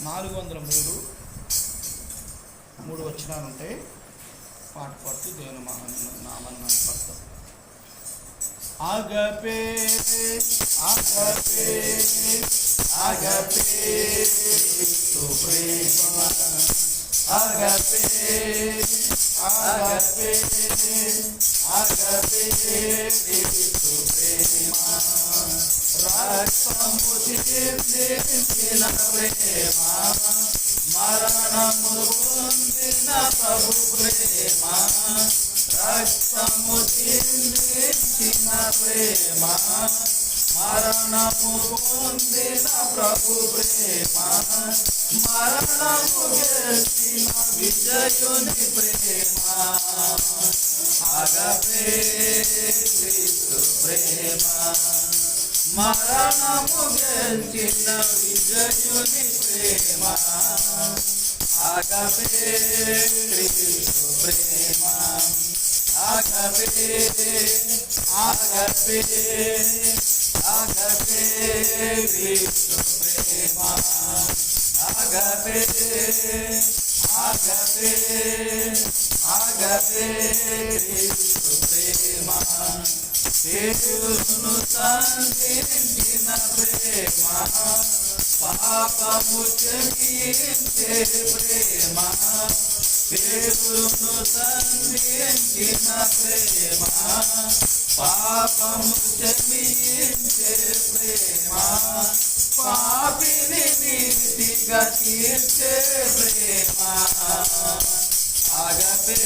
403 వచనాలు ఉంటాయి. పాట పాడుతూ దేవుని నామాన్ని పడతాం. ఆగపే ఆగపే ఆగపే ప్రేమ ఆగపే ఆగపే ఆగపే ప్రేమ రక్తము చిందించిన ప్రేమ మరణము పొందిన ప్రభు ప్రేమ రక్తము చిందించిన ప్రేమ మరణము పొందిన ప్రభు ప్రేమ మరణము గెలిచిన విజయుని ప్రేమ ఆగపే క్రీస్తు ప్రేమ మరణము గెలిచిన విజయుని ప్రేమ ఆగపే క్రీస్తు ప్రేమ ఆగపే ఆగపే ఆగపే క్రీస్తు ప్రేమ ఆగపే ఆగపే ఆగపే క్రీస్తు ప్రేమ దేవుని సంధించిన ప్రేమ పాపము క్షమించే ప్రేమ దేవుని సంధించిన ప్రేమ పాపము క్షమించే ప్రేమ పాపిని నీతిగా తీర్చే ప్రేమ ఆగపే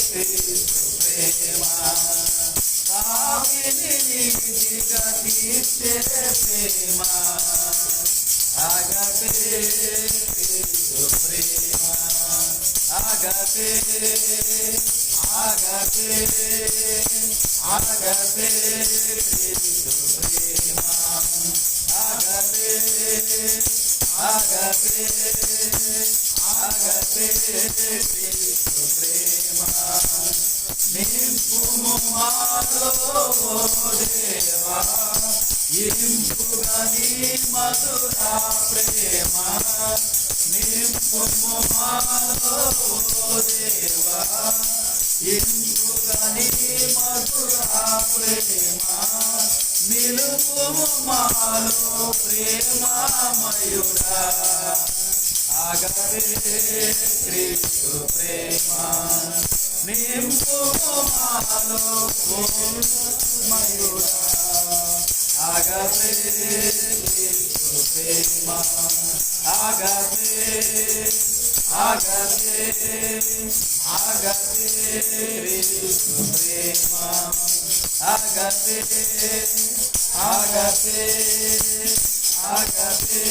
క్రీస్తు ప్రేమ పాపిని నీతిగా తీర్చే ప్రేమ ఆగపే క్రీస్తు ప్రేమ ఆగపే ఆగపే ఆగపే క్రీస్తు ప్రేమ ఆగపే ఆగపే ఆగపే క్రీస్తు ప్రేమ నింపుము మాలో ఓ దేవా ఇంపుగా నీ మధుర ప్రేమ నింపుము మాలో ఓ దేవా ఇంపుగా నీ మధుర ప్రేమ నిలుపుము మాలో ప్రేమమయుడా ఆగపే క్రీస్తు ప్రేమ నింపుము మాలో ప్రేమమయుడా ఆగపే క్రీస్తు ప్రేమ ఆగపే ఆగపే ఆగపే క్రీస్తు ప్రేమ ఆగపే ఆగపే ఆగపే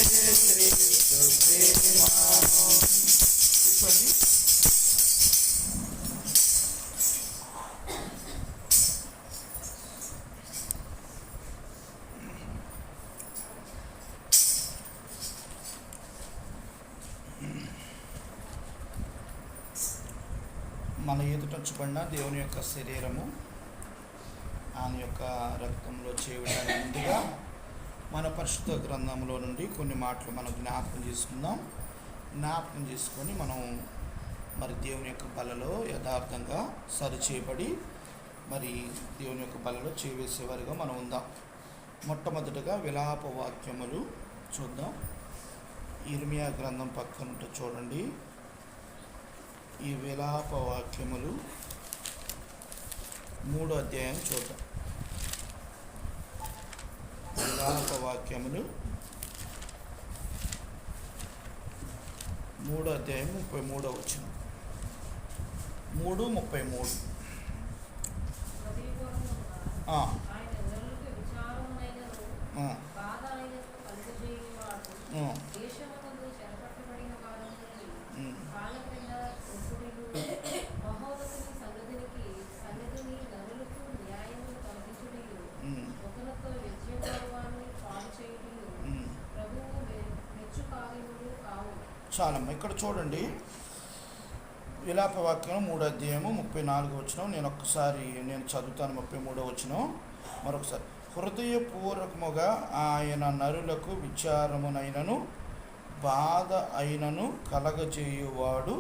క్రీస్తు ప్రేమ. చెప్పండి. మన ఎదుటొచ్చబడిన దేవుని యొక్క శరీరము ఆయన యొక్క రక్తంలో చేయడానికి ముందుగా మన పరిశుద్ధ గ్రంథంలో నుండి కొన్ని మాటలు మనం జ్ఞాపకం చేసుకొని మనం మరి దేవుని యొక్క బలలో యథార్థంగా సరిచేయబడి మరి దేవుని యొక్క బలలో చేవేసేవారిగా మనం ఉందాం. మొట్టమొదటిగా విలాప వాక్యములు చూద్దాం. ఇర్మియా గ్రంథం పక్కన చూడండి. ఈ విలాప వాక్యములు 3వ అధ్యాయం చూద్దాం. విలాప వాక్యములు 3వ అధ్యాయం 33వ వచనం. 3:33. చాలమ్మ. ఇక్కడ చూడండి, విలాప వాక్యం 3వ అధ్యాయము 34వ వచనం. నేను చదువుతాను. 33వ వచనం మరొకసారి. హృదయపూర్వకముగా ఆయన నరులకు విచారమునైనను బాధ అయినను కలగజేయడు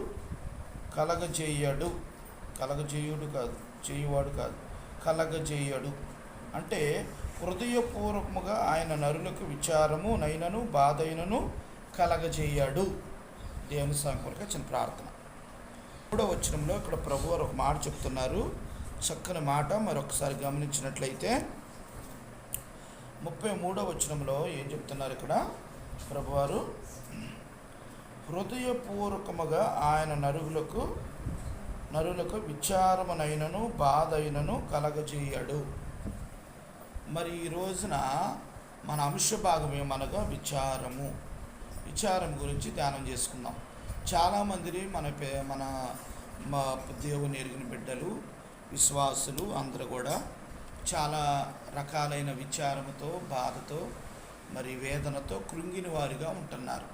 కలగజేయడు అంటే హృదయపూర్వకముగా ఆయన నరులకు విచారము నైనను బాధ అయినను కలగజేయడు. దేవుని సంకల్ప చిన్న ప్రార్థన. 3వ వచనంలో ఇక్కడ ప్రభువారు ఒక మాట చెప్తున్నారు, చక్కని మాట. మరొకసారి గమనించినట్లయితే 33వ వచనంలో ఏం చెప్తున్నారు ఇక్కడ ప్రభువారు? హృదయపూర్వకముగా ఆయన నరులకు విచారమునైనను బాధ అయినను కలగజేయడు. మరి ఈ రోజున మన అంశ భాగం ఏమనగా విచారం గురించి ధ్యానం చేసుకుందాం. చాలామంది మన దేవుని ఎరిగిన బిడ్డలు, విశ్వాసులు అందరూ కూడా చాలా రకాలైన విచారముతో, బాధతో, మరి వేదనతో కృంగిన వారిగా ఉంటున్నారు.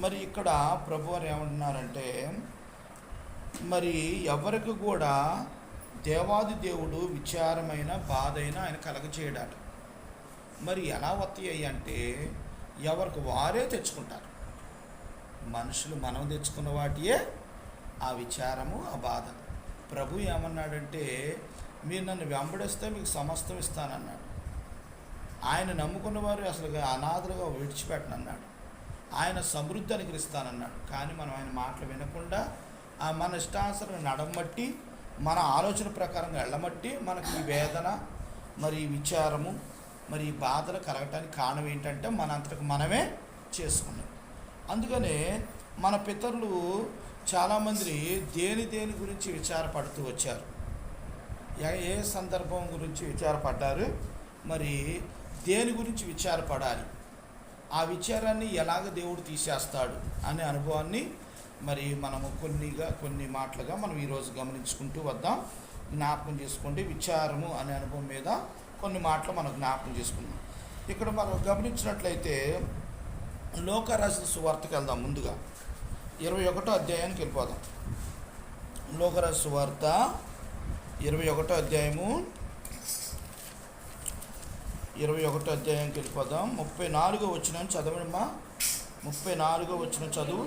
మరి ఇక్కడ ప్రభువారు ఏమంటున్నారంటే, మరి ఎవరికి కూడా దేవాది దేవుడు విచారమైన బాధ అయినా ఆయన కలగచేయడాడు. మరి ఎలా వస్తాయి అంటే ఎవరికి వారే తెచ్చుకుంటారు. మనుషులు మనం తెచ్చుకున్న వాటియే ఆ విచారము, ఆ బాధ. ప్రభు ఏమన్నాడంటే, మీరు నన్ను వెంబడిస్తే మీకు సమస్తం ఇస్తానన్నాడు. ఆయన నమ్ముకున్న వారు అసలు అనాథలుగా విడిచిపెట్టనన్నాడు. ఆయన సమృద్ధి అనుగ్రహిస్తానన్నాడు. కానీ మనం ఆయన మాటలు వినకుండా మన ఇష్టానుసరం నడమట్టి, మన ఆలోచన ప్రకారంగా వెళ్ళమట్టి మనకి ఈ వేదన, మరి ఈ విచారము, మరి ఈ బాధలు కలగటానికి కారణం ఏంటంటే మన అంతకు మనమే చేసుకున్నాం. అందుకనే మన పితరులు చాలామంది దేని గురించి విచారపడుతూ వచ్చారు. ఏ సందర్భం గురించి విచారపడ్డారు, మరి దేని గురించి విచారపడాలి, ఆ విచారాన్ని ఎలాగ దేవుడు తీసేస్తాడు అనే అనుభవాన్ని మరి మనము కొన్ని మాటలుగా మనం ఈరోజు గమనించుకుంటూ వద్దాం. జ్ఞాపకం చేసుకోండి. విచారము అనే అనుభవం మీద కొన్ని మాటలు మనం జ్ఞాపకం చేసుకుందాం. ఇక్కడ మనం గమనించినట్లయితే లోకా రాసిన సువార్తకి వెళ్దాం. ముందుగా 21వ అధ్యాయానికి వెళ్ళిపోదాం. లోకా రాసిన సువార్త 21వ అధ్యాయము 21వ అధ్యాయానికి వెళ్ళిపోదాం. 34వ వచనం చదవమ్మా. 34వ వచనం చదువు.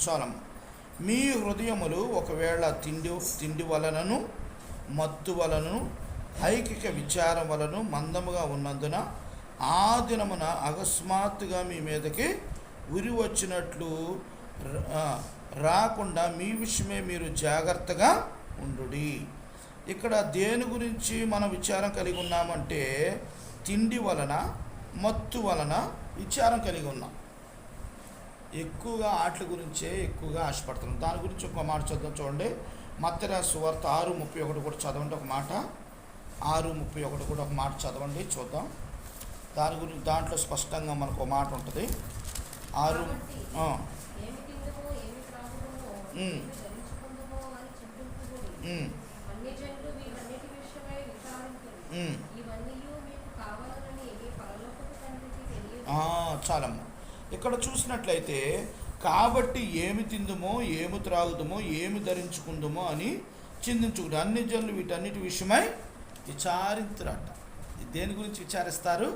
చాలమ్మ. మీ హృదయములు ఒకవేళ తిండి వలనను మత్తు వలనను ఐకిక విచారం వలన మందముగా ఉన్నందున ఆ దినమున అకస్మాత్తుగా మీ మీదకి ఉరి వచ్చినట్లు రాకుండా మీ విషయమే మీరు జాగ్రత్తగా ఉండుడి. ఇక్కడ దేని గురించి మనం విచారం కలిగి ఉన్నామంటే తిండి వలన, మత్తు వలన విచారం కలిగి ఉన్నాం. ఎక్కువగా వాటి గురించే ఎక్కువగా ఆశపడుతున్నాం. దాని గురించి ఒక మాట చదువు చూడండి. మత్తయి రాసిన సువార్త 6:31 కూడా చదవండి. ఒక మాట 6:31 కూడా ఒక మాట చదవండి, చూద్దాం. దాని గురించి దాంట్లో స్పష్టంగా మనకు ఒక మాట ఉంటుంది. 6 చాలమ్మ. ఇక్కడ చూసినట్లయితే కాబట్టి ఏమి తిందుమో, ఏమి త్రాగుదమో, ఏమి ధరించుకుందామో అని చింతించుకుంటారు. అన్ని జనులు వీటన్నిటి విషయమై విచారించురట. దేని గురించి విచారిస్తారు?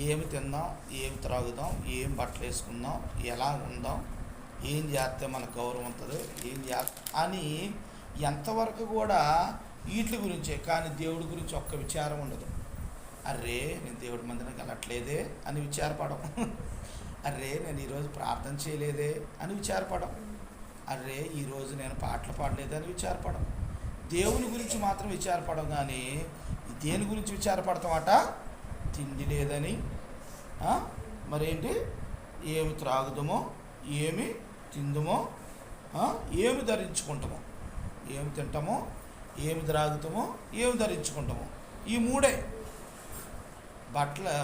ఏమి తిందాం, ఏమి త్రాగుదాం, ఏం బట్టలు వేసుకుందాం, ఎలా ఉందాం, ఏం చేస్తే మనకు గౌరవం ఉంటుంది, ఏం చేస్తా అని ఎంతవరకు కూడా వీటి గురించే. కానీ దేవుడి గురించి ఒక్క విచారం ఉండదు. అర్రే నేను దేవుడి మందిరానికి వెళ్ళట్లేదే అని విచారపడం. అర్రే నేను ఈరోజు ప్రార్థన చేయలేదే అని విచారపడం. అర్రే ఈరోజు నేను పాటలు పాడలేదే అని విచారపడం. దేవుని గురించి మాత్రం విచారపడం. కానీ దేని గురించి విచారపడతామట? తిండి లేదని, మరేంటి, ఏమి త్రాగుదామో, ఏమి తిందుమో, ఏమి ధరించుకుంటామో, ఏమి తింటామో, ఏమి త్రాగుతామో, ఏమి ధరించుకుంటామో, ఈ మూడే.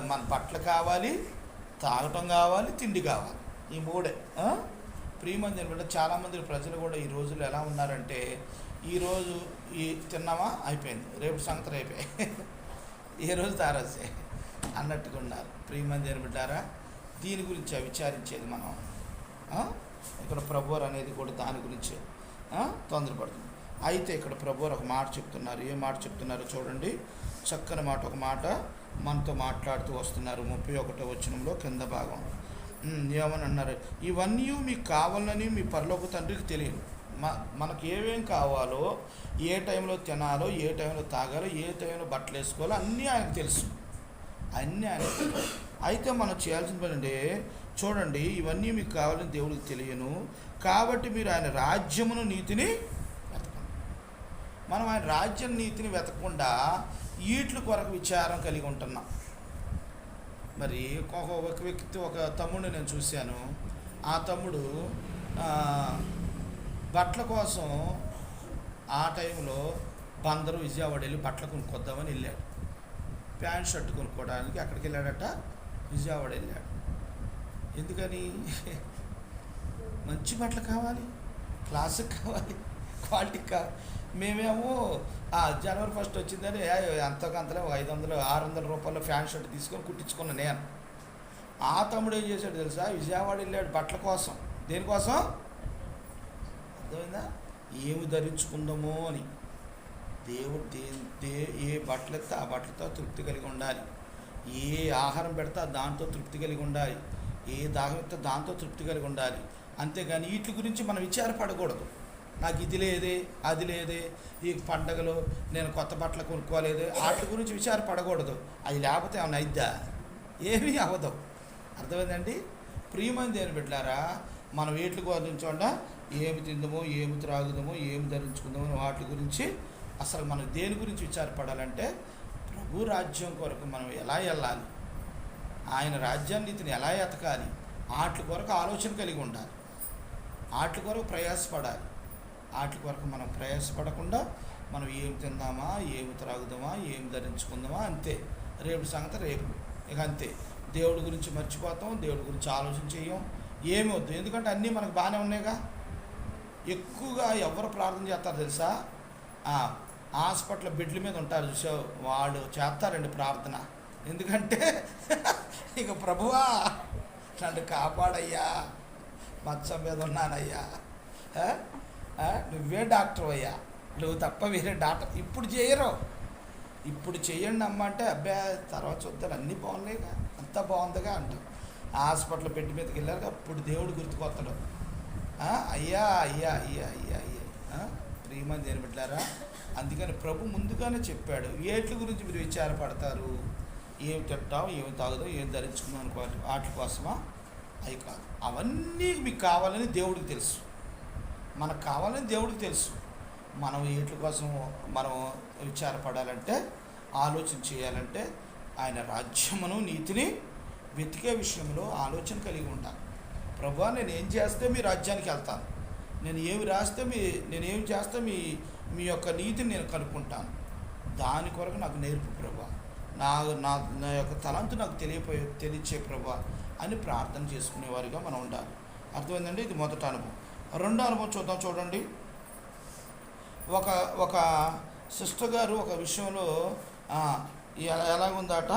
మన బట్టలు కావాలి, తాగటం కావాలి, తిండి కావాలి, ఈ మూడే. ప్రియమంది అనమాట. చాలామంది ప్రజలు కూడా ఈ రోజులు ఎలా ఉన్నారంటే, ఈరోజు తిన్నామా అయిపోయింది, రేపు సంగతి అయిపోయాయి, ఏ రోజు తారసే అన్నట్టుగా ఉన్నారు. ప్రియమంది అనబడ్డారా? దీని గురించి విచారించేది మనం ఇక్కడ ప్రభువారు అనేది కూడా దాని గురించి తొందరపడుతుంది. అయితే ఇక్కడ ప్రభువారు ఒక మాట చెప్తున్నారు. ఏ మాట చెప్తున్నారో చూడండి. చక్కని మాట, ఒక మాట మనతో మాట్లాడుతూ వస్తున్నారు. 31వ వచనంలో కింద భాగం ఏమని అన్నారు? ఇవన్నీ మీకు కావాలని మీ పరలోక తండ్రికి తెలియదు. మనకు ఏమేం కావాలో, ఏ టైంలో తినాలో, ఏ టైంలో తాగాలో, ఏ టైంలో బట్టలు వేసుకోవాలో అన్నీ ఆయనకు తెలుసు. అన్నీ ఆయన. అయితే మనం చేయాల్సిన పని అంటే చూడండి, ఇవన్నీ మీకు కావాలని దేవుడికి తెలియను, కాబట్టి మీరు ఆయన రాజ్యమును నీతిని వెతకండి. మనం ఆయన రాజ్యం నీతిని వెతకకుండా వీటి కొరకు విచారం కలిగి ఉంటున్నాం. మరి ఒక వ్యక్తి, ఒక తమ్ముడిని నేను చూశాను. ఆ తమ్ముడు బట్టల కోసం ఆ టైంలో బందరు విజయవాడ వెళ్ళి బట్టలు కొనుక్కొద్దామని వెళ్ళాడు. ప్యాంట్ షర్ట్ కొనుక్కోవడానికి అక్కడికి వెళ్ళాడట, విజయవాడ వెళ్ళాడు. ఎందుకని? మంచి బట్టలు కావాలి, క్లాసిక్ కావాలి, క్వాలిటీ కావాలి. మేమేమో జనవరి 1 వచ్చిందని అంతకంతలే 500 600 రూపాయల ప్యాంట్ షర్ట్ తీసుకొని కుట్టించుకున్నాను నేను. ఆ తమ్ముడు ఏం చేశాడు తెలుసా? విజయవాడ వెళ్ళాడు బట్టల కోసం. దేనికోసం? అర్థమైందా? ఏమి ధరించుకుందామో అని. దేవుడు ఏ బట్టలు ఎత్తే ఆ బట్టలతో తృప్తి కలిగి ఉండాలి. ఏ ఆహారం పెడితే దాంతో తృప్తి కలిగి ఉండాలి. ఏ దాహం ఎత్తే దాంతో తృప్తి కలిగి ఉండాలి. అంతేగాని వీటి గురించి మనం విచారపడకూడదు. నాకు ఇది లేదే, అది లేదే, ఈ పండగలో నేను కొత్త బట్టలు కొనుక్కోలేదే, వాటి గురించి విచారపడకూడదు. అవి లేకపోతే ఏమైనా అయిద్దా? ఏమీ అవ్వదు. అర్థమైందండి? ప్రియమైన దేవుని బిడ్డలారా, మనం వీటి గురించి ఏమి తిందామో, ఏమి త్రాగుదామో, ఏమి ధరించుకుందామో వాటి గురించి అసలు మనం దేని గురించి విచారపడాలంటే ప్రభు రాజ్యం కొరకు మనం ఎలా వెళ్ళాలి, ఆయన రాజ్యాన్ని నీతిని ఎలా ఎతకాలి, వాటి కొరకు ఆలోచన కలిగి ఉండాలి. వాటి కొరకు ప్రయాసపడాలి. వాటి కొరకు మనం ప్రయాసపడకుండా మనం ఏమి తిందామా, ఏమి త్రాగుదామా, ఏమి ధరించుకుందామా, అంతే. రేపు సంగతి రేపు, ఇక అంతే. దేవుడి గురించి మర్చిపోతాం, దేవుడి గురించి ఆలోచన చేయం, ఏమి వద్దు. ఎందుకంటే అన్నీ మనకు బాగానే ఉన్నాయిగా. ఎక్కువగా ఎవరు ప్రార్థన చేస్తారు తెలుసా? హాస్పిటల్ బెడ్ల మీద ఉంటారు చూసావు, వాళ్ళు చేస్తారండి ప్రార్థన. ఎందుకంటే ఇక ప్రభువా నన్ను కాపాడయ్యా, మంచం మీద ఉన్నానయ్యా, నువ్వే డాక్టర్ అయ్యా, నువ్వు తప్ప వేరే డాక్టర్ ఇప్పుడు చేయరు. ఇప్పుడు చేయండి అమ్మ అంటే అబ్బాయి తర్వాత చూద్దాం, అన్నీ బాగున్నాయిగా, అంతా బాగుందిగా అంటాం. హాస్పిటల్ బెడ్ మీదకి వెళ్ళాక అప్పుడు దేవుడు గుర్తుకొస్తాడు. అయ్యా అయ్యా అయ్యా అయ్యా అయ్యా. ప్రియమైన దేని బిడ్డలారా, అందుకని ప్రభు ముందుగానే చెప్పాడు, వేటి గురించి మీరు విచారపడతారు, ఏమి తింటాం, ఏమి తాగుదాం, ఏం ధరించుకుందాం అనుకోవాలి, వాటి కోసమా? అవి కాదు. అవన్నీ మీకు కావాలని దేవుడికి తెలుసు, మనకు కావాలని దేవుడికి తెలుసు. మనం వీటి కోసం మనం విచారపడాలంటే, ఆలోచన చేయాలంటే ఆయన రాజ్యమును నీతిని వెతికే విషయంలో ఆలోచన కలిగి ఉండాలి. ప్రభువా నేను ఏం చేస్తే మీ రాజ్యానికి వెళ్తాను, నేనేమి చేస్తే మీ యొక్క నీతిని నేను కనుక్కుంటాను, దాని కొరకు నాకు నేర్పు ప్రభువా, నా యొక్క తలంతు నాకు తెలియచే ప్రభువా అని ప్రార్థన చేసుకునేవారుగా మనం ఉండాలి. అర్థమైందండి? ఇది మొదటి అనుభవం. రెండో అనుభవం చూద్దాం. చూడండి, ఒక సిస్టర్ గారు ఒక విషయంలో ఎలాగుందట,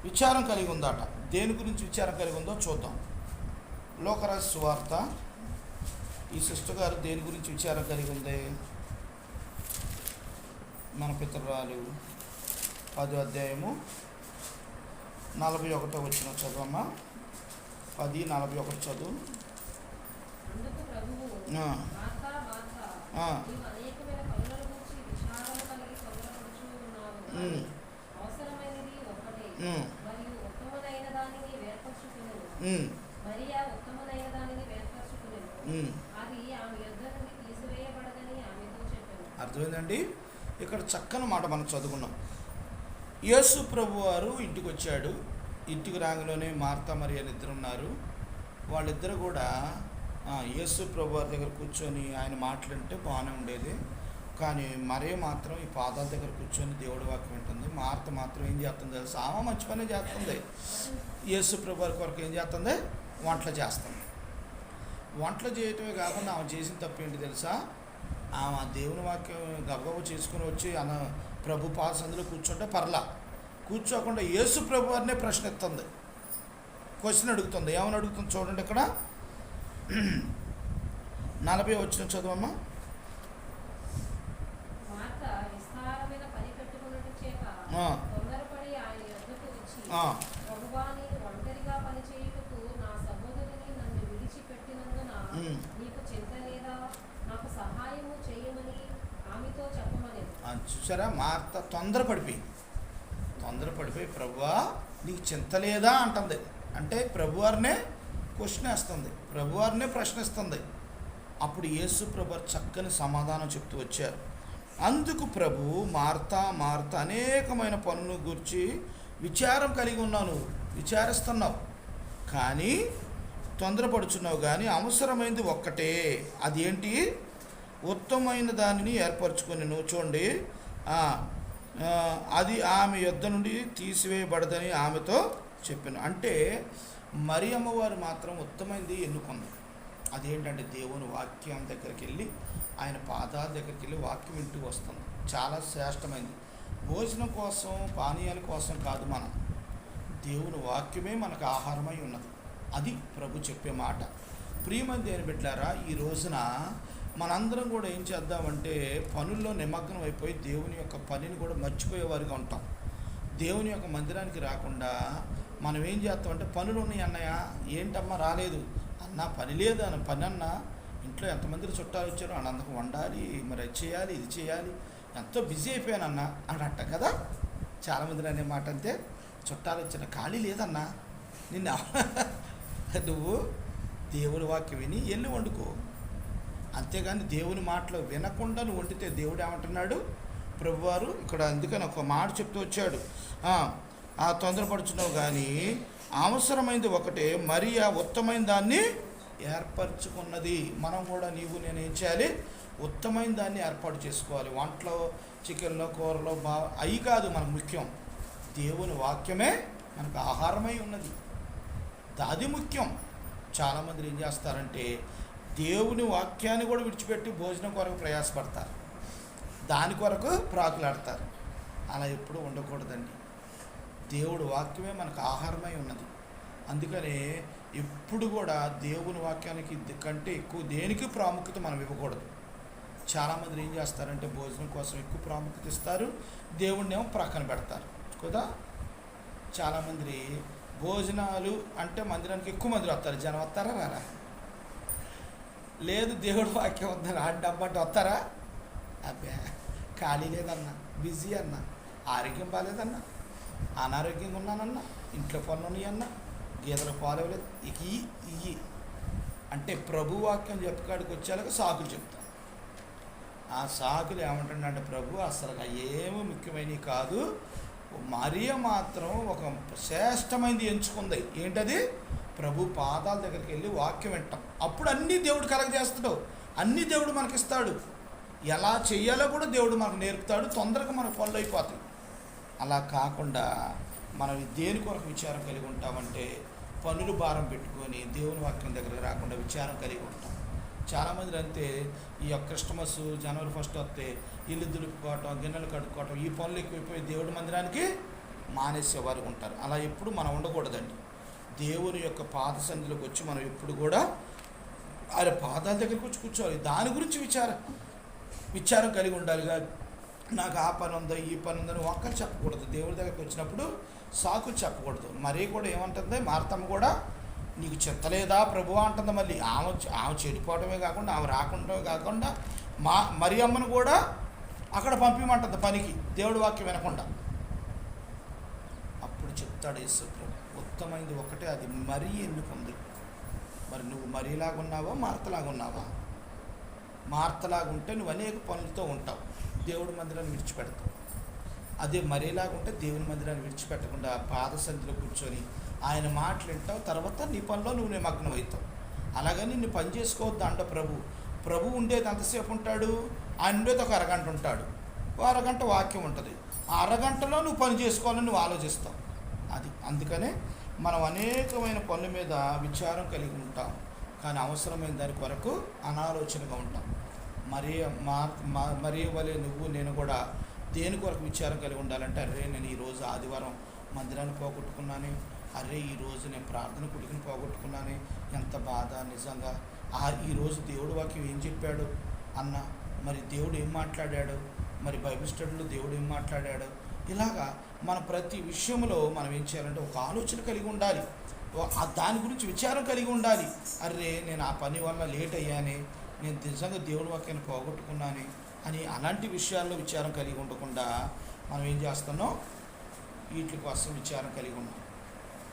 విచారం కలిగి ఉందట. దేని గురించి విచారం కలిగి ఉందో చూద్దాం. లోకరాజు సువార్త, ఈ సిస్టర్ గారు దేని గురించి విచారం కలిగి ఉంది? మన పితరురాలు 10వ అధ్యాయము 41వ వచనం చదువమ్మా. 10:41 చదువు. అర్థమైందండి? ఇక్కడ చక్కని మాట మనం చదువుకున్నాం. యేసు ప్రభు వారు ఇంటికి వచ్చాడు. ఇంటికి రాగానే మార్తా మరియ ఇద్దరు ఉన్నారు. వాళ్ళిద్దరు కూడా యేసు ప్రభు వారి దగ్గర కూర్చొని ఆయన మాట్లాడితే బాగానే ఉండేది. కానీ మరియ మాత్రం ఈ పాదాల దగ్గర కూర్చొని దేవుడి వాక్యం వింటుంది. మార్త మాత్రం ఏం చేస్తుంది తెలుసా? ఆమె మంచి పనే చేస్తుంది. యేసు ప్రభు వారి కొరకు ఏం చేస్తుంది? వంటలు చేస్తుంది. వంటలు చేయటమే కాకుండా ఆమె చేసిన తప్పు ఏంటి తెలుసా? ఆమె దేవుని వాక్యం గబగబ చేసుకుని వచ్చి ప్రభు పాదసందులో కూర్చుంటే పర్లా, కూర్చోకుండా యేసు ప్రభు వారినే ప్రశ్న ఎత్తుంది, క్వశ్చన్ అడుగుతుంది. ఏమని అడుగుతుంది చూడండి. ఇక్కడ 40 వచ్చిన చదువమ్మా. చూసారా, మార్త తొందరపడిపోయి ప్రభువా నీకు చింత లేదా అంటుంది. అంటే ప్రభువారినే క్వశ్చన్ వేస్తుంది, ప్రభువారినే ప్రశ్నిస్తుంది. అప్పుడు యేసు ప్రభు చక్కని సమాధానం చెప్తూ వచ్చారు. అందుకు ప్రభు, మార్తా అనేకమైన పనుల గురించి విచారం కలిగి ఉన్నావు, విచారిస్తున్నావు, కానీ తొందరపడుచున్నావు. కానీ అవసరమైనది ఒక్కటే, అది ఏంటి? ఉత్తమమైన దానిని ఏర్పరచుకొని నువ్వు చూడండి, అది ఆమె యొద్ద నుండి తీసివేయబడదని ఆమెతో చెప్పాను. అంటే మరి అమ్మవారు మాత్రం ఉత్తమైనది ఎన్నుకుంది. అదేంటంటే దేవుని వాక్యం దగ్గరికి వెళ్ళి, ఆయన పాదాల దగ్గరికి వెళ్ళి వాక్యం వింటూ వస్తుంది. చాలా శ్రేష్టమైనది. భోజనం కోసం, పానీయాల కోసం కాదు, మనం దేవుని వాక్యమే మనకు ఆహారమై ఉన్నది. అది ప్రభు చెప్పే మాట. ప్రియమైన దేవుని బిడ్డలారా, ఈ రోజున మనందరం కూడా ఏం చేద్దామంటే పనుల్లో నిమగ్నం అయిపోయి దేవుని యొక్క పనిని కూడా మర్చిపోయేవారుగా ఉంటాం. దేవుని యొక్క మందిరానికి రాకుండా మనం ఏం చేస్తామంటే, పనులు ఉన్నాయి అన్నయ్య, ఏంటమ్మా రాలేదు అన్న, పని లేదు అన్న, పని అన్న, ఇంట్లో ఎంతమంది చుట్టాలు వచ్చారో అన్నందుకు వండాలి, మరి అది చేయాలి, ఇది చేయాలి, ఎంతో బిజీ అయిపోయానన్న అని అంట కదా చాలామంది అనే మాట. అంతే, చుట్టాలు వచ్చిన ఖాళీ లేదన్నా, నిన్న నువ్వు దేవుని వాక్యం విని ఎల్లు వండుకో. అంతేగాని దేవుని మాటలు వినకుండా నువ్వు వండితే దేవుడు ఏమంటున్నాడు? ప్రభువారు ఇక్కడ అందుకని ఒక మాట చెప్తూ వచ్చాడు, తొందరపడుచున్నావు, కానీ అవసరమైనది ఒకటే, మరి ఆ ఉత్తమైన దాన్ని ఏర్పరచుకున్నది. మనం కూడా నీవు నేను ఏం చేయాలి? ఉత్తమైన దాన్ని ఏర్పాటు చేసుకోవాలి. వంటలో, చికెన్లో, కూరలో అవి కాదు మనకు ముఖ్యం, దేవుని వాక్యమే మనకు ఆహారమై ఉన్నది, అది ముఖ్యం. చాలామంది ఏం చేస్తారంటే దేవుని వాక్యాన్ని కూడా విడిచిపెట్టి భోజనం కొరకు ప్రయాసపడతారు, దాని కొరకు ప్రాకులాడతారు. అలా ఎప్పుడూ ఉండకూడదండి. దేవుడు వాక్యమే మనకు ఆహారమై ఉన్నది. అందుకనే ఎప్పుడు కూడా దేవుని వాక్యానికి కంటే ఎక్కువ దేనికి ప్రాముఖ్యత మనం ఇవ్వకూడదు. చాలామంది ఏం చేస్తారంటే భోజనం కోసం ఎక్కువ ప్రాముఖ్యత ఇస్తారు, దేవుడిని ఏమో ప్రక్కన పెడతారు కదా. చాలామంది భోజనాలు అంటే మందిరానికి ఎక్కువ మంది వస్తారు, జనం వస్తారా రారా? లేదు దేవుడు వాక్యం వద్దని డబ్బంటే వస్తారా? అబ్బే ఖాళీ లేదన్నా, బిజీ అన్నా, ఆరోగ్యం బాగాలేదన్నా, అనారోగ్యంగా ఉన్నానన్నా, ఇంట్లో పనులు ఉన్నాయన్నా, గీతల పాలవలేదు, ఇవి అంటే ప్రభు వాక్యం చెప్పుకాడికి వచ్చేలాగా సాకులు చెప్తాను. ఆ సాకులు ఏమంటుండే ప్రభు అసలు ఏమీ ముఖ్యమైనవి కాదు, మరియ మాత్రం ఒక శ్రేష్టమైనది ఎంచుకుంది. ఏంటది? ప్రభు పాదాల దగ్గరికి వెళ్ళి వాక్యం వింటాం. అప్పుడు అన్నీ దేవుడు కలగజేస్తాడు, అన్నీ దేవుడు మనకిస్తాడు, ఎలా చెయ్యాలో కూడా దేవుడు మనకు నేర్పుతాడు, తొందరగా మనకు పనులు అయిపోతాయి. అలా కాకుండా మనం దేని కొరకు విచారం కలిగి ఉంటామంటే పనులు భారం పెట్టుకొని దేవుని వాక్యం దగ్గరకు రాకుండా విచారం కలిగి ఉంటాం. చాలామంది అంతే, ఈ యొక్క క్రిస్టమస్ జనవరి 1 వస్తే ఇల్లు దులుపుకోవటం, గిన్నెలు కడుక్కోవటం, ఈ పనులు ఎక్కువైపోయి దేవుడి మందిరానికి మానేసేవారు ఉంటారు. అలా ఎప్పుడు మనం ఉండకూడదండి. దేవుని యొక్క పాద సన్నిధిలోకి వచ్చి మనం ఎప్పుడు కూడా ఆయన పాదాల దగ్గరికి వచ్చి కూర్చోవాలి. దాని గురించి విచారం కలిగి ఉండాలిగా. నాకు ఆ పని ఉందో, ఈ పని ఉందని ఒక్కరు చెప్పకూడదు. దేవుడి దగ్గరికి వచ్చినప్పుడు సాకులు చెప్పకూడదు. మరీ కూడా ఏమంటుంది మార్తమ్మ కూడా, నీకు చెత్తలేదా ప్రభు అంటుంది. మళ్ళీ ఆమె చెడిపోవడమే కాకుండా, ఆమె రాకుండా కాకుండా మరి అమ్మను కూడా అక్కడ పంపించమంటుంది పనికి, దేవుడి వాక్యం వినకుండా. అప్పుడు చెప్తాడు యేసు ప్రభు, ఉత్తమైంది ఒకటే, అది మరీ ఎన్నుకుంది. మరి నువ్వు మరీలాగా ఉన్నావా, మార్తలాగా ఉన్నావా? మార్తలాగా ఉంటే నువ్వు అనేక పనులతో ఉంటావు, దేవుడి మందిరాన్ని విడిచిపెడతావు. అదే మరీలాగా ఉంటే దేవుని మందిరాన్ని విడిచిపెట్టకుండా పాద సన్నిధిలో కూర్చొని ఆయన మాటలు వింటావు, తర్వాత నీ పనిలో నువ్వు నిమగ్నం అవుతావు. అలాగని నిన్ను పని చేసుకోవద్దు అంట ప్రభు ఉండేది ఎంతసేపు ఉంటాడు? ఆయన ఉండేది ఒక అరగంట ఉంటాడు, ఓ అరగంట వాక్యం ఉంటుంది. ఆ అరగంటలో నువ్వు పని చేసుకోవాలని నువ్వు ఆలోచిస్తావు. అది అందుకనే మనం అనేకమైన పనుల మీద విచారం కలిగి ఉంటాం, కానీ అవసరమైన దాని కొరకు అనాలోచనగా ఉంటాం. మరీ వలె నువ్వు నేను కూడా దేని కొరకు విచారం కలిగి ఉండాలంటే, అరే నేను ఈరోజు ఆదివారం మందిరాన్ని పోగొట్టుకున్నాను, అరే ఈరోజు నేను ప్రార్థన కుడికిని పోగొట్టుకున్నాను, ఎంత బాధ, నిజంగా ఈరోజు దేవుడు వాక్యం ఏం చెప్పాడు అన్న, మరి దేవుడు ఏం మాట్లాడాడు, మరి బైబిల్ స్టడీలో దేవుడు ఏం మాట్లాడాడు, ఇలాగా మన ప్రతి విషయంలో మనం ఏం చేయాలంటే ఒక ఆలోచన కలిగి ఉండాలి, దాని గురించి విచారం కలిగి ఉండాలి. అరే నేను ఆ పని వల్ల లేట్ అయ్యానే, నేను నిజంగా దేవుడి వాక్యాన్ని పోగొట్టుకున్నానే అని అలాంటి విషయాల్లో విచారం కలిగి ఉండకుండా మనం ఏం చేస్తున్నాం, వీటి కోసం విచారం కలిగి ఉన్నాం.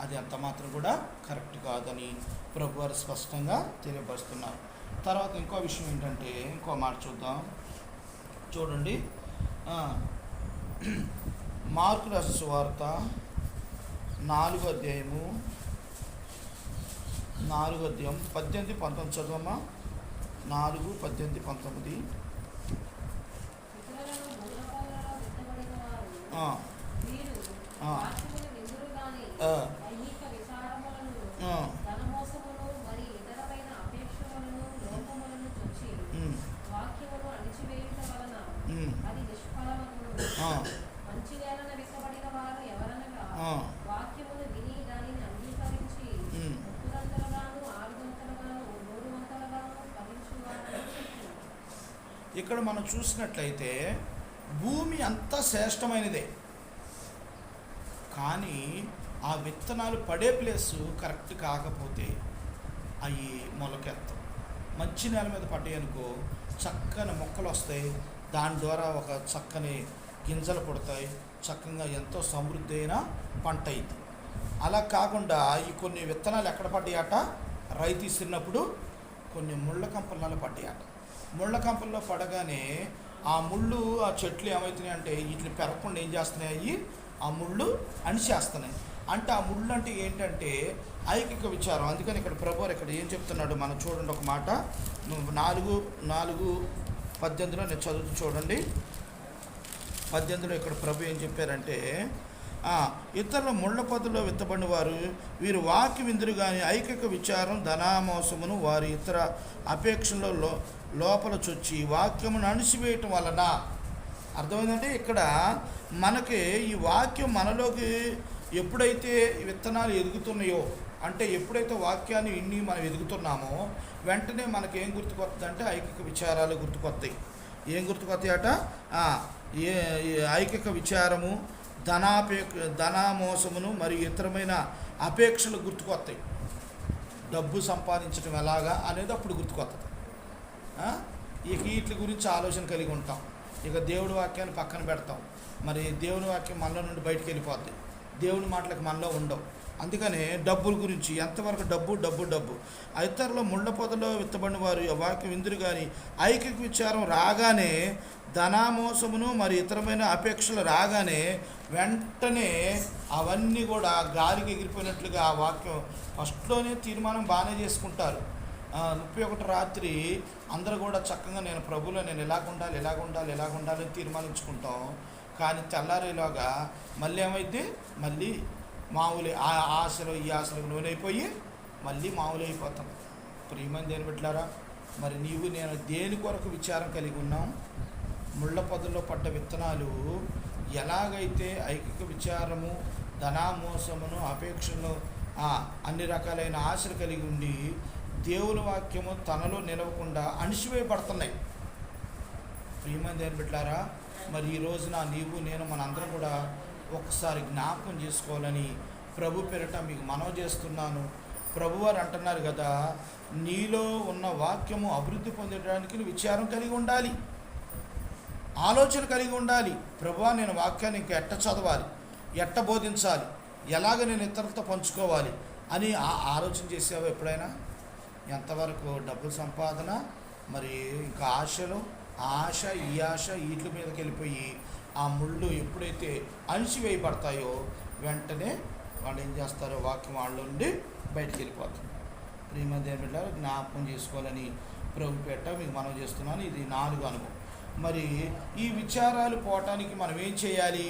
అది అంత మాత్రం కూడా కరెక్ట్ కాదని ప్రభువారు స్పష్టంగా తెలియపరుస్తున్నారు. తర్వాత ఇంకో విషయం ఏంటంటే, ఇంకో మాట చూద్దాం. చూడండి, మార్కు రాసిన సువార్త 4వ అధ్యాయము 18-19 చదవమ్మా. 4:18-19. ఇక్కడ మనం చూసినట్లయితే భూమి అంతా శ్రేష్టమైనదే, కానీ ఆ విత్తనాలు పడే ప్లేసు కరెక్ట్ కాకపోతే అవి మొలకెత్తాం. మంచి నేల మీద పడ్డాయి అనుకో, చక్కని మొక్కలు వస్తాయి, దాని ద్వారా ఒక చక్కని గింజలు పుడతాయి, చక్కగా ఎంతో సమృద్ధి అయిన పంట అయింది. అలా కాకుండా ఈ కొన్ని విత్తనాలు ఎక్కడ పడ్డాయట, రైతు ఇస్తున్నప్పుడు కొన్ని ముళ్ళ కంపలలో పడ్డాయట. ముళ్ళ కంపల్లో పడగానే ఆ ముళ్ళు, ఆ చెట్లు ఏమవుతున్నాయి అంటే వీటిని పెరగకుండా ఏం చేస్తున్నాయి, ఆ ముళ్ళు అణిచేస్తున్నాయి. అంటే ఆ ముళ్ళు అంటే ఏంటంటే ఐకిక విచారం. అందుకని ఇక్కడ ప్రభువారు ఇక్కడ ఏం చెప్తున్నాడు మనం చూడండి, ఒక మాట 4:18 నేను చదువుతూ చూడండి. 18 ఇక్కడ ప్రభు ఏం చెప్పారంటే, ఇతరుల ముళ్ళ పొదలో విత్తబడిన వారు వీరు వాక్య విందురు కానీ ఐకిక విచారం ధనామోసమును వారి ఇతర అపేక్షలో లోపల చొచ్చి వాక్యమును అణిసివేయటం వలన. అర్థమైందంటే ఇక్కడ మనకి ఈ వాక్యం మనలోకి ఎప్పుడైతే విత్తనాలు ఎదుగుతున్నాయో, అంటే ఎప్పుడైతే వాక్యాన్ని విని మనం ఎదుగుతున్నామో వెంటనే మనకి ఏం గుర్తుకొస్తుంది అంటే ఐకిక విచారాలు గుర్తుకొస్తాయి. ఏం గుర్తుకొస్తాయి అట, ఐకిక విచారము, ధనామోసమును మరియు ఇతరమైన అపేక్షలు గుర్తుకొస్తాయి. డబ్బు సంపాదించడం ఎలాగా అనేది అప్పుడు గుర్తుకొస్తుంది. ఇక వీటి గురించి ఆలోచన కలిగి ఉంటాం. ఇక దేవుడి వాక్యాన్ని పక్కన పెడతాం. మరి దేవుని వాక్యం మనలో నుండి బయటికి వెళ్ళిపోద్ది, దేవుని మాటలకు మనలో ఉండవు. అందుకనే డబ్బుల గురించి ఎంతవరకు డబ్బు ఇతరుల ముళ్ళ పొదలో విత్తబడిన వారు వాక్యం విందురు కానీ ఐకిక విచారం రాగానే, ధనామోసమును మరి ఇతరమైన అపేక్షలు రాగానే వెంటనే అవన్నీ కూడా గాలికి ఎగిరిపోయినట్లుగా ఆ వాక్యం ఫస్ట్లోనే తీర్మానం బాగానే చేసుకుంటారు. 31 రాత్రి అందరూ కూడా చక్కగా నేను ప్రభులో నేను ఎలాగుండాలి అని తీర్మానించుకుంటాం. కానీ తెల్లారేలాగా మళ్ళీ ఏమైంది, మళ్ళీ మామూలు ఆ ఆశలు ఈ ఆశలకు లోనైపోయి మళ్ళీ మామూలు అయిపోతాం. ప్రియమైన దేని బిడ్డలారా, మరి నీవు నేను దేని కొరకు విచారం కలిగి ఉన్నాం? ముళ్ళ పొదల్లో పడ్డ విత్తనాలు ఎలాగైతే ఐకిక విచారము, ధనామోసమును, అపేక్షను, అన్ని రకాలైన ఆశలు కలిగి ఉండి దేవుని వాక్యము తనలో నిలవకుండా అణిచివేయబడుతున్నాయి. ప్రియమైన దేని బిడ్డలారా, మరి ఈ రోజున నీవు నేను మనందరం కూడా ఒకసారి జ్ఞాపకం చేసుకోవాలని ప్రభు పేరిట మీకు మనవి చేస్తున్నాను. ప్రభువారు అంటున్నారు కదా, నీలో ఉన్న వాక్యము అభివృద్ధి పొందడానికి నువ్వు విచారం కలిగి ఉండాలి, ఆలోచన కలిగి ఉండాలి. ప్రభువా నేను వాక్యాన్ని ఇంకా ఎట్ట చదవాలి, ఎట్ట బోధించాలి, ఎలాగ నేను ఇతరులతో పంచుకోవాలి అని ఆలోచన చేసావు ఎప్పుడైనా? ఎంతవరకు డబ్బుల సంపాదన, మరి ఇంకా ఆశలు, ఈ ఆశ వీటి మీదకి వెళ్ళిపోయి ఆ ముళ్ళు ఎప్పుడైతే అణిచివేయబడతాయో వెంటనే వాళ్ళు ఏం చేస్తారో వాక్యం వాళ్ళ నుండి బయటికి వెళ్ళిపోతుంది. ప్రియమైన దేవుని బిడ్డలారా, జ్ఞాపకం చేసుకోవాలని ప్రభు పేట మీకు మనం చేస్తున్నాను. ఇది 4 అనుభవం. మరి ఈ విచారాలు పోవటానికి మనం ఏం చేయాలి?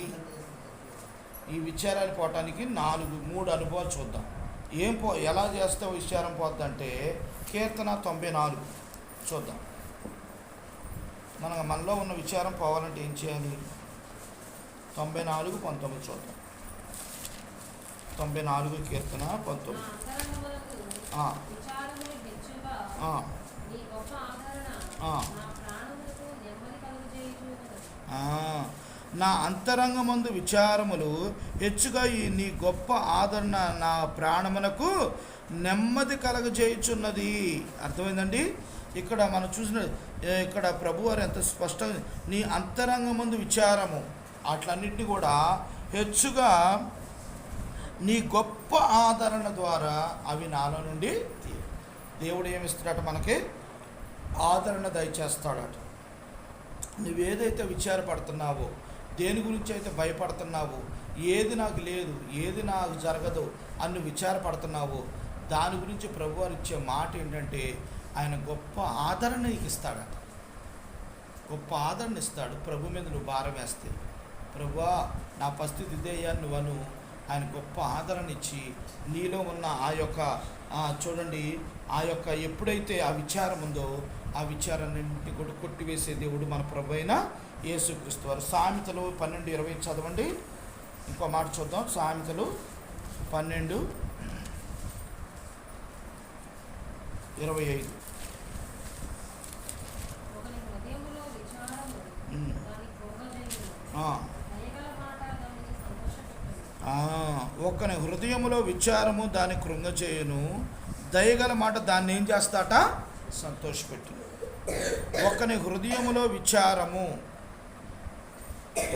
ఈ విచారాలు పోవటానికి 3 అనుభవాలు చూద్దాం. ఎలా చేస్తే విచారం పోద్దంటే కీర్తన 94 చూద్దాం. మనలో ఉన్న విచారం పోవాలంటే ఏం చేయాలి? 94:19 చూద్దాం. 94 కీర్తన 19. నా అంతరంగమందు విచారములు హెచ్చుగా ఈ నీ గొప్ప ఆదరణ నా ప్రాణమునకు నెమ్మది కలగజేయుచున్నది. అర్థమైందండి? ఇక్కడ మనం చూసిన ఇక్కడ ప్రభువారు ఎంత స్పష్టంగా నీ అంతరంగమందు విచారము అట్లన్నింటినీ కూడా హెచ్చుగా నీ గొప్ప ఆదరణ ద్వారా అవి నాలో నుండి దేవుడు ఏమిస్తాడట? మనకి ఆదరణ దయచేస్తాడట. నువ్వేదైతే విచారపడుతున్నావో, దేని గురించి అయితే భయపడుతున్నావో, ఏది నాకు లేదు, ఏది నాకు జరగదు అని నువ్వు విచారపడుతున్నావో, దాని గురించి ప్రభువారు ఇచ్చే మాట ఏంటంటే ఆయన గొప్ప ఆదరణ నీకు ఇస్తాడట. గొప్ప ఆదరణ ఇస్తాడు. ప్రభు మీద నువ్వు భారం వేస్తే, ప్రభువా నా పరిస్థితి ఇదేయ్యా నువ్వను ఆయన గొప్ప ఆదరణ ఇచ్చి నీలో ఉన్న ఆ యొక్క చూడండి, ఆ యొక్క ఎప్పుడైతే ఆ విచారం ఉందో ఆ విచారాన్ని కూడా కొట్టివేసే దేవుడు మన ప్రభు అయిన యేసుక్రీస్తు వారు. సామెతలు 12:20 చదవండి. ఇంకో మాట చూద్దాం. సామెతలు 12:25. ఒకని హృదయములో విచారము దాన్ని కృంగచేయును, దయగల మాట దాన్ని ఏం చేస్తాట? సంతోషపెట్టు. ఒకని హృదయములో విచారము.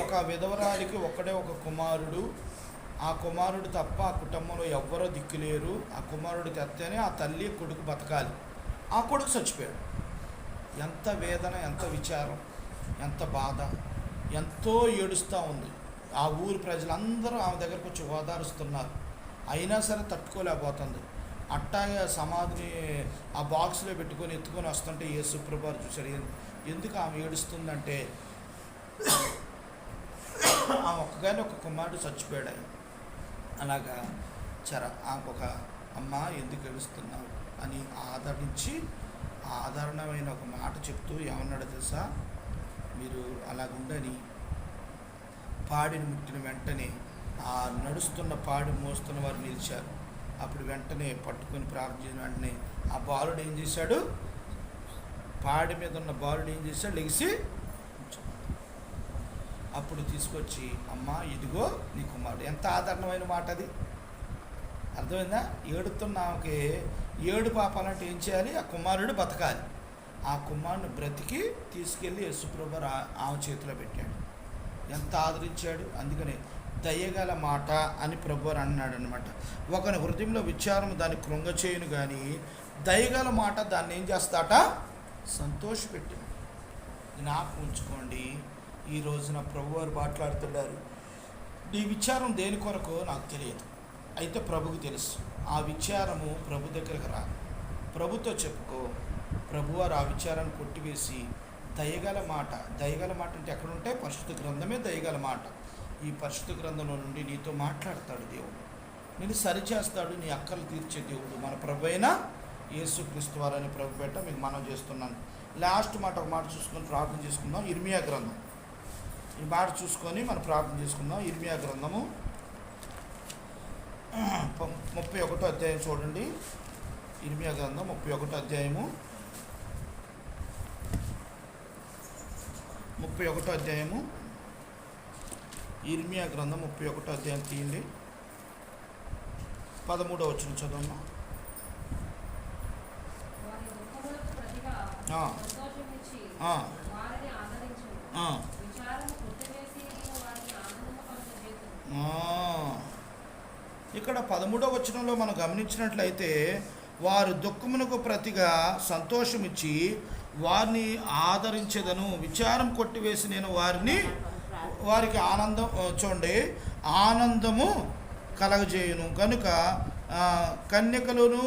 ఒక విధవరాలికి ఒక్కడే ఒక కుమారుడు. ఆ కుమారుడు తప్ప ఆ కుటుంబంలో ఎవ్వరూ దిక్కులేరు. ఆ కుమారుడు తెత్తేనే ఆ తల్లి కొడుకు బతకాలి. ఆ కొడుకు చచ్చిపోయాడు. ఎంత వేదన, ఎంత విచారం, ఎంత బాధ, ఎంతో ఏడుస్తూ ఉంది. ఆ ఊరి ప్రజలందరూ ఆమె దగ్గరకు వచ్చి ఓదారుస్తున్నారు. అయినా సరే తట్టుకోలేకపోతుంది. అట్టాగే సమాధిని ఆ బాక్స్లో పెట్టుకొని ఎత్తుకొని వస్తుంటే యేసుప్రభు వారు చూశాడు. ఎందుకు ఆమె ఏడుస్తుందంటే ఆమె ఒక్కగానే ఒక కుమారుడు చచ్చిపోయాడు. అలాగా ఆమె ఒక అమ్మ ఎందుకు ఏడుస్తున్నావు అని ఆదరించి ఆదరణమైన ఒక మాట చెప్తూ ఏమన్నాడు తెలుసా? మీరు అలాగుండని పాడిని ముట్టిన వెంటనే ఆ నడుస్తున్న పాడి మోస్తున్న వారు నిలిచారు. అప్పుడు వెంటనే పట్టుకొని ప్రార్థించిన వెంటనే ఆ బాలుడు ఏం చేశాడు? పాడి మీద ఉన్న బాలుడు ఏం చేశాడు? లెగిసి అప్పుడు తీసుకొచ్చి అమ్మ ఇదిగో నీ కుమారుడు. ఎంత ఆదరణమైన మాట అది! అర్థమైందా? ఏడుతున్న ఆమెకి ఏడు పాపాలంటే ఏం చేయాలి? ఆ కుమారుడు బతకాలి. ఆ కుమారుని బ్రతికి తీసుకెళ్ళి యేసుప్రభు ఆమె చేతిలో పెట్టాడు. ఎంత ఆదరించాడు! అందుకని దయగల మాట అని ప్రభువారు అన్నాడు అనమాట. ఒకని హృదయంలో విచారం దాన్ని కృంగచేయును కానీ దయగల మాట దాన్ని ఏం చేస్తాట? సంతోషపెట్టిన. జ్ఞాపకం ఉంచుకోండి, ఈ రోజున ప్రభువారు మాట్లాడుతున్నారు. నీ విచారం దేని కొరకు నాకు తెలియదు, అయితే ప్రభుకు తెలుసు. ఆ విచారము ప్రభు దగ్గరకు రా, ప్రభుతో చెప్పుకో. ప్రభువారు ఆ విచారాన్ని కొట్టివేసి దయగల మాట. దయగల మాట అంటే ఎక్కడుంటే పరిశుద్ధ గ్రంథమే దయగల మాట. ఈ పరిశుద్ధ గ్రంథంలో నుండి నీతో మాట్లాడతాడు దేవుడు. నేను సరిచేస్తాడు. నీ అక్కలు తీర్చే దేవుడు మన ప్రభు అయిన యేసుక్రీస్తు వారని ప్రభు పెట్ట మీకు మనం చేస్తున్నాను. లాస్ట్ మాట ఒక మాట చూసుకొని ప్రార్థన చేసుకుందాం. ఇర్మియా గ్రంథం ఈ మాట చూసుకొని మనం ప్రార్థన చేసుకుందాం. ఇర్మియా గ్రంథము 31వ అధ్యాయం చూడండి. ఇర్మియా గ్రంథం 31వ అధ్యాయము 31వ అధ్యాయము ఇర్మియా గ్రంథం 31వ అధ్యాయం తీయండి. 13వ వచనం చదవమ్మా. ఇక్కడ 13వ వచనంలో మనం గమనించినట్లయితే వారు దుఃఖమునకు ప్రతిగా సంతోషమిచ్చి వారిని ఆదరించేదను, విచారం కొట్టివేసి నేను వారికి ఆనందం చూడండి ఆనందము కలగజేయును. కనుక కన్యకలను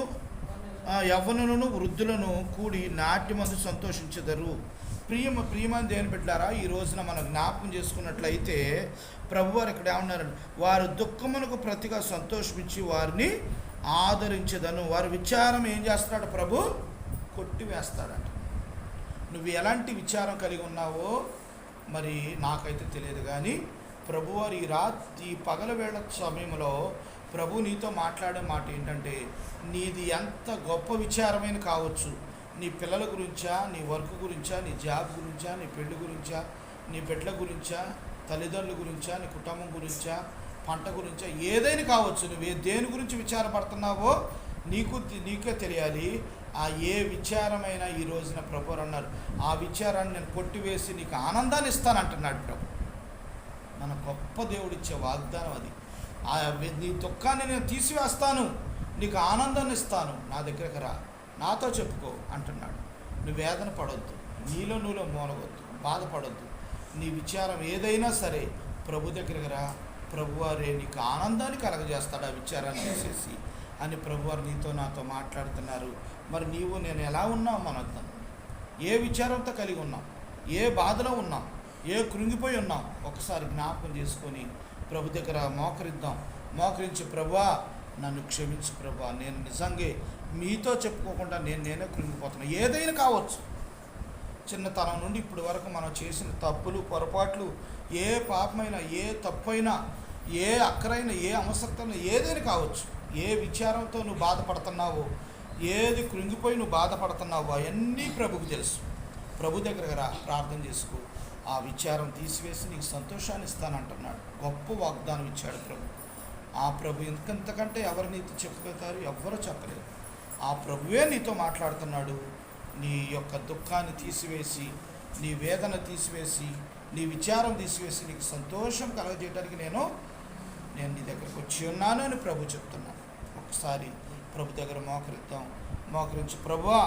యవ్వనులను వృద్ధులను కూడి నాట్యమందు సంతోషించెదరు. ప్రియమని దేని పెట్టారా? ఈ రోజున మనం జ్ఞాపకం చేసుకున్నట్లయితే ప్రభువారు ఇక్కడ ఏమన్నారండి? వారు దుఃఖమునకు ప్రతిగా సంతోషమిచ్చి వారిని ఆదరించేదను. వారి విచారం ఏం చేస్తాడు? ప్రభు కొట్టివేస్తాడట. నువ్వు ఎలాంటి విచారం కలిగి ఉన్నావో మరి నాకైతే తెలియదు, కానీ ప్రభువారు ఈ పగలవేళ సమయంలో ప్రభు నీతో మాట్లాడే మాట ఏంటంటే, నీది ఎంత గొప్ప విచారమైన కావచ్చు, నీ పిల్లల గురించా, నీ వర్క్ గురించా, నీ జాబ్ గురించా, నీ పెళ్లి గురించా, నీ బిడ్డల గురించా, తల్లిదండ్రుల గురించా, నీ కుటుంబం గురించా, పంట గురించా, ఏదైనా కావచ్చు. నువ్వు దేని గురించి విచారపడుతున్నావో నీకే తెలియాలి. ఆ ఏ విచారమైనా ఈ రోజున ప్రభువారు అన్నారు, ఆ విచారాన్ని నేను కొట్టివేసి నీకు ఆనందాన్ని ఇస్తానంటున్నాడు ప్రభు. మన గొప్ప దేవుడిచ్చే వాగ్దానం అది. నీ దుఃఖాన్ని నేను తీసివేస్తాను, నీకు ఆనందాన్ని ఇస్తాను, నా దగ్గరకు రా, నాతో చెప్పుకో అంటున్నాడు. నువ్వు వేదన పడొద్దు, నీలో మూలగొద్దు, బాధపడొద్దు. నీ విచారం ఏదైనా సరే ప్రభు దగ్గరకు రా, ప్రభువారే నీకు ఆనందాన్ని కలగజేస్తాడు ఆ విచారాన్ని తీసేసి అని ప్రభువారు నీతో నాతో మాట్లాడుతున్నారు. మరి నేను ఎలా ఉన్నావు మనద్దాం? ఏ విచారంతో కలిగి ఉన్నాం, ఏ బాధలో ఉన్నాం, ఏ కృంగిపోయి ఉన్నాం, ఒకసారి జ్ఞాపకం చేసుకొని ప్రభు దగ్గర మోకరిద్దాం. మోకరించి, ప్రభువా నన్ను క్షమించు ప్రభువా, నేను నిజంగా మీతో చెప్పుకోకుండా నేనే కృంగిపోతున్నాను. ఏదైనా కావచ్చు, చిన్నతనం నుండి ఇప్పటి వరకు మనం చేసిన తప్పులు, పొరపాట్లు, ఏ పాపమైనా, ఏ తప్పైనా, ఏ అక్కరైనా, ఏ అవసరతైనా ఏదైనా కావచ్చు. ఏ విచారంతో నువ్వు బాధపడుతున్నావో, ఏది కృంగిపోయి నువ్వు బాధపడుతున్నావో అవన్నీ ప్రభుకు తెలుసు. ప్రభు దగ్గర రా, ప్రార్థన చేసుకో, ఆ విచారం తీసివేసి నీకు సంతోషాన్ని ఇస్తానంటున్నాడు. గొప్ప వాగ్దానం ఇచ్చాడు ప్రభు. ఆ ప్రభు ఇంకంతకంటే ఎవరు నీతో చెప్పగలుగుతారు? ఎవ్వరూ చెప్పలేరు. ఆ ప్రభువే నీతో మాట్లాడుతున్నాడు. నీ యొక్క దుఃఖాన్ని తీసివేసి, నీ వేదన తీసివేసి, నీ విచారం తీసివేసి నీకు సంతోషం కలగజేయడానికి నేను నీ దగ్గరకు వచ్చి ఉన్నాను అని ప్రభు చెప్తున్నాను. ఒకసారి ప్రభు దగ్గర మోకరిద్దాం. మోకరించి, ప్రభువా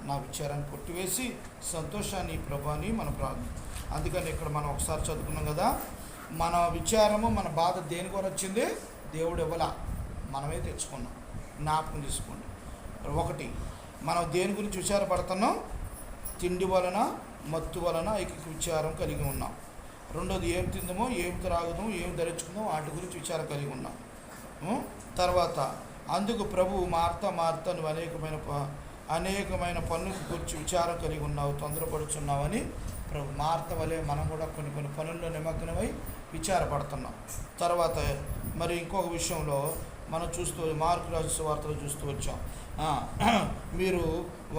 నా విచారాన్ని కొట్టివేసి సంతోషాన్ని ప్రభుని మనం ప్రార్థన. అందుకని ఇక్కడ మనం ఒకసారి చదువుకున్నాం కదా, మన విచారము, మన బాధ దేని కొరకు వచ్చింది? దేవుడు ఇవ్వలా, మనమే తెచ్చుకున్నాం. జ్ఞాపకం తీసుకోండి. ఒకటి, మనం దేని గురించి విచారపడుతున్నాం? తిండి వలన, మత్తు వలన ఐకిక విచారం కలిగి ఉన్నాం. రెండోది, ఏం తిందామో, ఏం త్రాగుదామో, ఏం ధరించుకుందామో వాటి గురించి విచారం కలిగి ఉన్నాం. తర్వాత, అందుకు ప్రభువు మార్త నువ్వు అనేకమైన పనులకు గురించి విచారం కలిగి ఉన్నావు, తొందరపడుచున్నావని ప్రభు మార్త వలె మనం కూడా కొన్ని పనుల్లో నిమగ్నమై విచారపడుతున్నాం. తర్వాత మరి ఇంకొక విషయంలో మనం మార్కు రాజు సువార్తలో చూస్తూ వచ్చాం. మీరు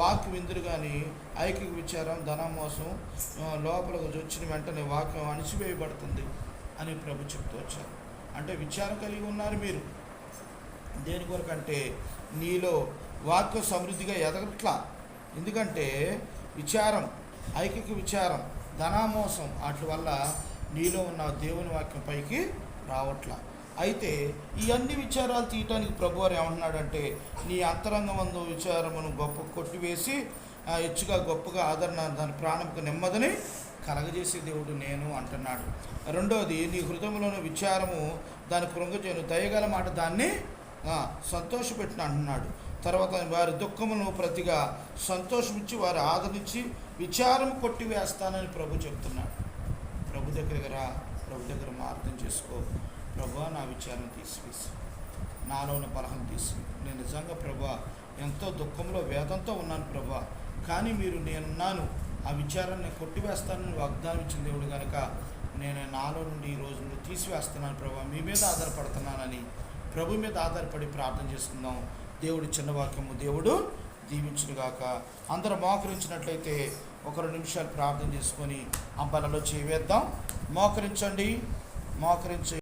వాక్యం విందురు కానీ ఐకిక విచారం, ధనమోసం లోపలకు వచ్చిన వెంటనే వాక్యం అణిచివేయబడుతుంది అని ప్రభు చెప్తూ వచ్చారు. అంటే విచారం కలిగి ఉన్నారు మీరు. దేని కొరకంటే నీలో వాక్యం సమృద్ధిగా ఎదగట్లా. ఎందుకంటే విచారం, ఐకిక విచారం, ధనామోసం వాటి వల్ల నీలో ఉన్న దేవుని వాక్యం పైకి రావట్లా. అయితే ఈ అన్ని విచారాలు తీయటానికి ప్రభువారు ఏమంటున్నాడంటే, నీ అంతరంగమందు విచారమును గొప్ప కొట్టివేసి హెచ్చుగా గొప్పగా ఆదరణ దాని ప్రాణంకు నెమ్మదిని కలగజేసే దేవుడు నేను అంటున్నాడు. రెండోది, నీ హృదయంలోని విచారము దాని కృంగజేను, దయగల మాట దాన్ని సంతోషపెట్టిన అంటున్నాడు. తర్వాత వారి దుఃఖమును ప్రతిగా సంతోషమిచ్చి వారి ఆదరించి విచారం కొట్టివేస్తానని ప్రభు చెప్తున్నాడు. ప్రభు దగ్గరికి రా, ప్రభు దగ్గర ప్రార్థన చేసుకో. ప్రభువా నా విచారం తీసివేసి, నాలో ఉన్న బలహం తీసి, నేను నిజంగా ప్రభువా ఎంతో దుఃఖంలో వేదంతో ఉన్నాను ప్రభువా, కానీ నేనున్నాను, ఆ విచారాన్ని కొట్టివేస్తానని వాగ్దానం ఇచ్చిన దేవుడు కనుక నేను నాలో నుండి ఈ రోజు నుండి తీసివేస్తున్నాను ప్రభువా, మీ మీద ఆధారపడుతున్నానని ప్రభు మీద ఆధారపడి ప్రార్థన చేసుకుందాం. దేవుడి చిన్న వాక్యము దేవుడు దీవించునుగాక. అందరూ మోకరించినట్లయితే ఒక 2 నిమిషాలు ప్రార్థన చేసుకొని ఆ బలలో చేయవేద్దాం. మోకరించండి, మోకరించి